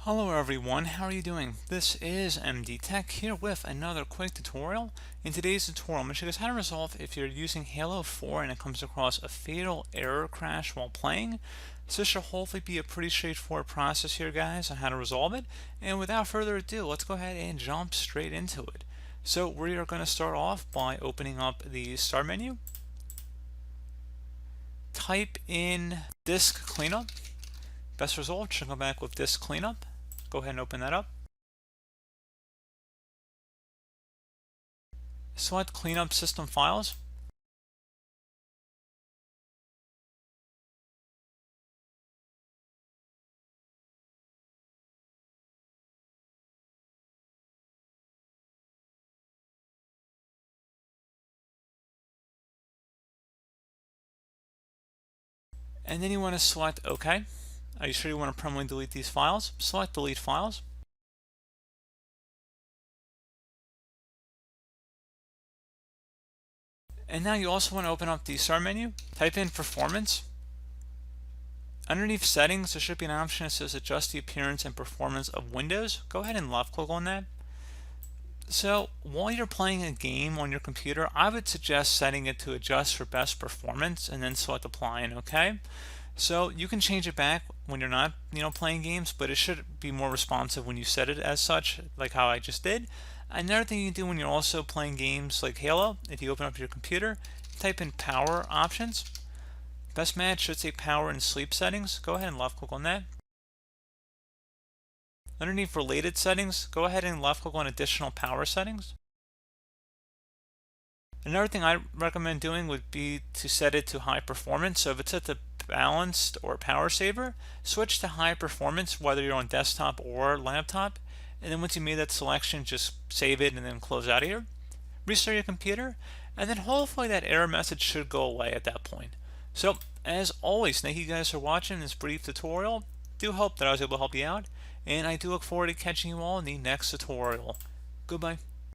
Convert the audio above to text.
Hello everyone, how are you doing? This is MD Tech here with another quick tutorial. In today's tutorial, I'm going to show you guys how to resolve if you're using Halo 4 and it comes across a fatal error crash while playing. So this should hopefully be a pretty straightforward process here, guys, on how to resolve it. And without further ado, let's go ahead and jump straight into it. So we are going to start off by opening up the Start menu. Type in Disk Cleanup. Best result should come back with Disk Cleanup. Go ahead and open that up. Select Cleanup System Files. And then you want to select OK. Are you sure you want to permanently delete these files? Select Delete Files. And now you also want to open up the Start menu. Type in Performance. Underneath Settings, there should be an option that says Adjust the Appearance and Performance of Windows. Go ahead and left click on that. So while you're playing a game on your computer, I would suggest setting it to adjust for best performance and then select Apply and OK. So you can change it back when you're not, playing games, but it should be more responsive when you set it as such, like how I just did. Another thing you can do when you're also playing games like Halo, if you open up your computer, type in Power Options. Best match should say Power and Sleep Settings. Go ahead and left click on that. Underneath Related Settings, go ahead and left click on Additional Power Settings. Another thing I recommend doing would be to set it to high performance. So if it's at the balanced or power saver, switch to high performance whether you're on desktop or laptop. And then once you made that selection, just save it and then close out of here. Restart your computer, and then hopefully that error message should go away at that point. So as always, thank you guys for watching this brief tutorial. Do hope that I was able to help you out, and I do look forward to catching you all in the next tutorial. Goodbye.